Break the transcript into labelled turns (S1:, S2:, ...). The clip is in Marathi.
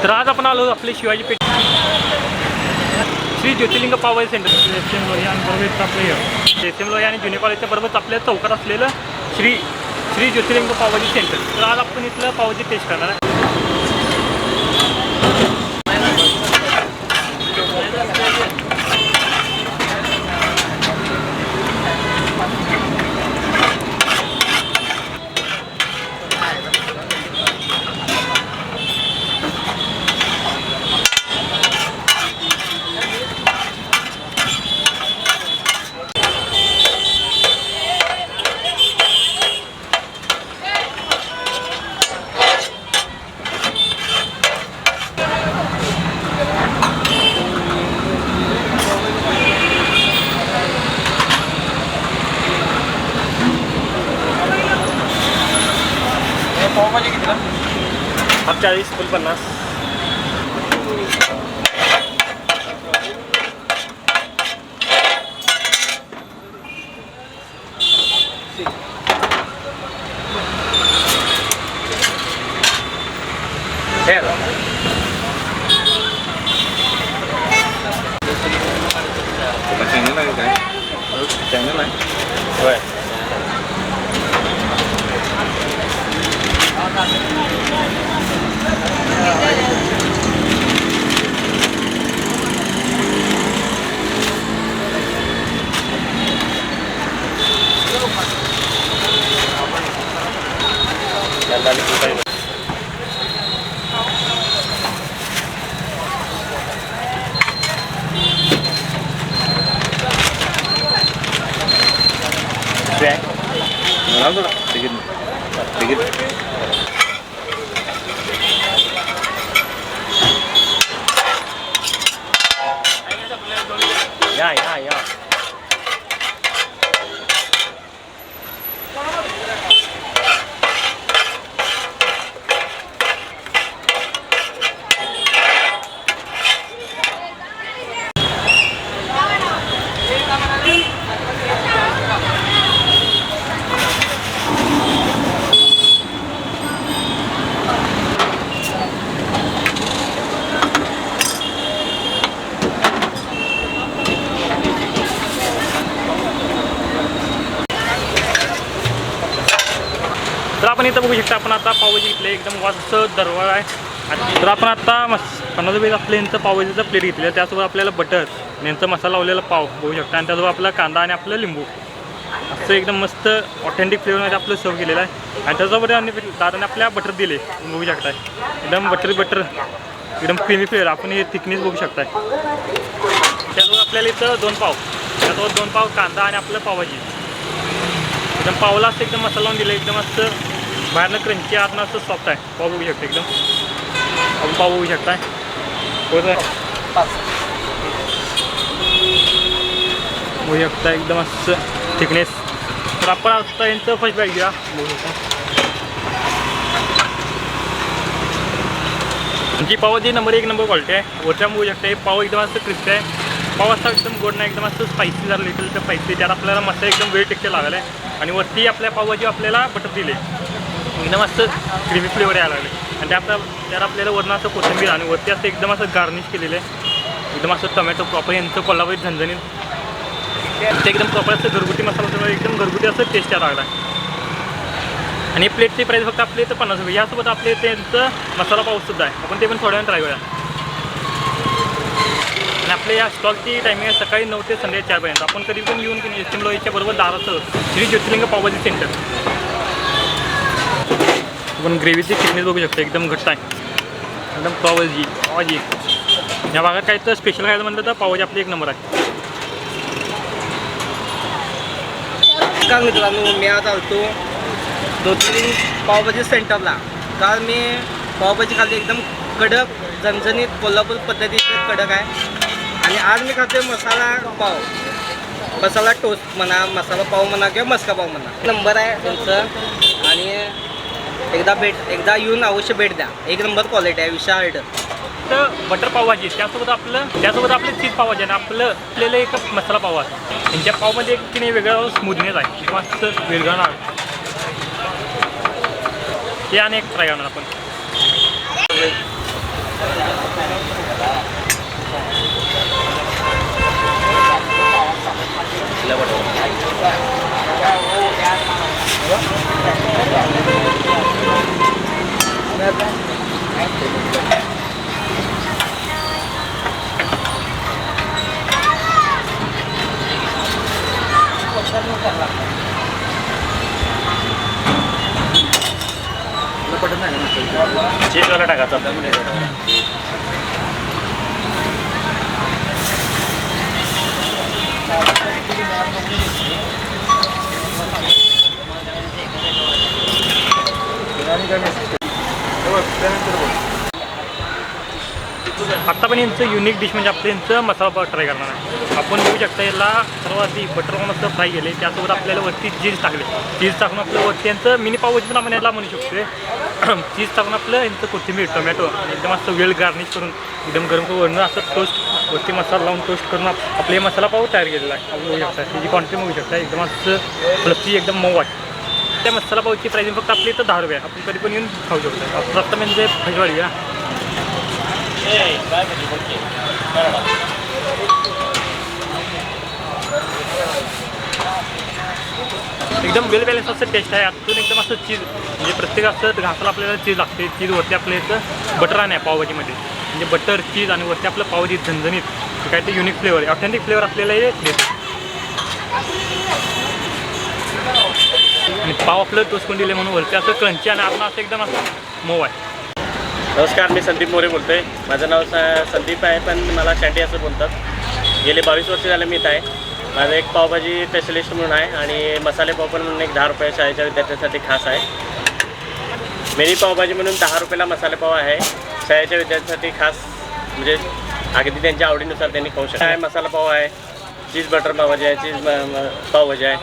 S1: तर आज आपण आलो आपले शिवाजी पेठ श्री ज्योतिर्लिंग पावभाजी सेंटर एस.एम. लोहिया आणि बरोबर आपलं एस.एम. लोहिया आणि ज्युनियर कॉलेजच्या बरोबरच आपल्या चौकात असलेलं श्री ज्योतिर्लिंग पावभाजी सेंटर. तर आज आपण इथलं पावभाजी टेस्ट करणार आहे.
S2: पावभाजी कितीला?
S1: हाफ 40 फुल 50.
S2: चॅनल आहे काय? चॅनल आहे
S1: होय. या तर आपण इथं बघू शकता. आपण आता पावभाजी घेतली एकदम वाजत दरवळ आहे. तर आपण आता 50 रुपये आपलं यांचं पावभाजीचं प्लेट घेतलं. त्यासोबत आपल्याला बटर यांचा मसाला लावलेला पाव बघू शकता आणि त्यासोबत आपला कांदा आणि आपलं लिंबू असं एकदम मस्त ऑथेंटिक फ्लेवरमध्ये आपलं सर्व केलेलं आहे. आणि त्यासोबत दादाने आपल्या बटर दिले बघू शकताय. एकदम बटर एकदम क्रीमी फ्लेवर. आपण हे थिकनेस बघू शकताय. त्यासोबत आपल्याला इथं 2 पाव, त्यासोबत 2 पाव कांदा आणि आपलं पावभाजी एकदम पावला असं एकदम मसाला लावून दिलं. एकदम असं बाहेरनं क्रंची आतनं असं सॉफ्ट आहे. पाव बघू शकता एकदम. आपण पाव बघू शकताय बघू शकता एकदम असं थिकनेस. तर आपण आता यांचं फर्स्ट बॅग घ्या बघू शकता. जी पावभाजी नंबर 1 नंबर क्वालिटी आहे. वरच्या बघू शकता हे पाव एकदम असं क्रिस्पी आहे. पाव असा एकदम गोड नाही, एकदम असं स्पायसी झालं लिटल स्पायसी. त्यात आपल्याला मस्त एकदम वेळ टेक्चर लागला आहे. आणि वरती आपल्या पावभाजी आपल्याला बटर दिले एकदम असं क्रीमी फ्लेवर यायला लागले. आणि त्यात आपल्याला वरण असं कोथिंबीर आणि वरती असं एकदम असं गार्निश केलेलं आहे. एकदम असं टोमॅटो प्रॉपर यांचं कोल्हापुरी झणझणीत ते एकदम प्रॉपर असं घरगुती मसाला एकदम घरगुती असं टेस्ट यायला लागला. आणि प्लेटची प्राईस फक्त आपले इथं 50 रुपये. यासोबत आपले त्यांचं मसाला पावसुद्धा आहे. आपण ते पण थोड्या वेळानं ट्राय करूया. आणि आपल्या या स्टॉलची टायमिंग आहे सकाळी 9 ते संध्याकाळी 4 पर्यंत. आपण कधी पण येऊन की एस.एम. लोहियाच्या बरोबर दाराचं श्री ज्योतिर्लिंग पावभाजी सेंटर. आपण ग्रेव्हीची थिकनेस बघू शकतो एकदम घट्ट आहे. एकदम पावभाजी या भागात काय तर स्पेशल खायचं म्हटलं तर पावभाजी आपली 1 नंबर आहे.
S3: का मित्रांनो, मी आज आलतो ज्योतिर्लिंग पावभाजी सेंटरला. काल मी पावभाजी खाल्ली एकदम कडक झणझणीत कोल्हापूर पद्धतीचं कडक आहे. आणि आज मी खाते मसाला पाव, मसाला टोस्ट म्हणा, मसाला पाव म्हणा किंवा मस्का पाव म्हणा. नंबर आहे त्यांचं. आणि एकदा येऊन अवश्य भेट द्या. 1 नंबर क्वालिटी आहे. विशाल ऑर्डर.
S1: तर बटर पावभाजी त्यासोबत आपलं चीज पावभाजी आणि आपल्याला एक मसाला पाव आहे. त्यांच्या पावमध्ये एक की नाही वेगळं स्मूथनेस आहे. मस्त वेगळं ते आणि एक ट्राय करणार आपण.
S2: चीजवाला टाकायचा आपल्याला.
S1: आता पण यांचं युनिक डिश म्हणजे आपलं यांचं मसाला पाव ट्राय करणार आहे. आपण बघू शकता याला सर्व आधी बटर मस्त फ्राय केले, त्यासोबत आपल्याला वरती चीज टाकले. चीज टाकून आपलं वरती यांचं मिनी पावभाजी पण आपण याला म्हणू शकतो. चीज टाकून आपलं यांचं कोथिंबीर टोमॅटो एकदम असं वेल गार्निश करून एकदम गरम वरण असं टोस्ट वरती मसाला लावून टोस्ट करून आपले हे मसाला पाव तयार केलेला आहे. आपण बघू शकता त्याची क्वांटिटी बघू शकता एकदम असं फ्लफी एकदम मऊ वाटतं. त्या मसाला पावची प्राईसिंग फक्त आपली इथं 10 रुपये आहे. आपण कधी पण येऊन खाऊ शकतो. आपण आता म्हणजे फजवाडी आहे. एकदम वेल बॅलन्स असं टेस्ट आहे. आतून एकदम असं चीज म्हणजे प्रत्येक असं घासाला आपल्याला चीज लागते. चीज वरती आपल्या इथं बटर आहे पावभाजीमध्ये म्हणजे बटर चीज आणि वरती आपलं पावभाजी झणझणीत हे काय ते युनिक फ्लेवर आहे. ऑथेंटिक फ्लेवर असलेलं हे देतं. आणि पाव आपलं टोस्ट करून दिले म्हणून वरती असं क्रंची आणि आपण असं एकदम असं मऊ आहे.
S4: नमस्कार, मी संदीप मोरे बोलतो आहे. माझं नाव संदीप आहे, पण मला सँडी असं बोलतात. गेले 22 वर्ष झाले मी इथं आहे. माझं एक पावभाजी स्पेशलिस्ट म्हणून आहे आणि मसाले पाव पण म्हणून एक 10 रुपये शाळेच्या विद्यार्थ्यांसाठी खास आहे. मिनी पावभाजी म्हणून 10 रुपयाला मसाले पाव आहे. शाळेच्या विद्यार्थ्यांसाठी खास म्हणजे अगदी त्यांच्या आवडीनुसार त्यांनी खाऊ शकतात. मसाला पाव आहे, चीज बटर पावभाजी आहे, चीज पावभाजी आहे.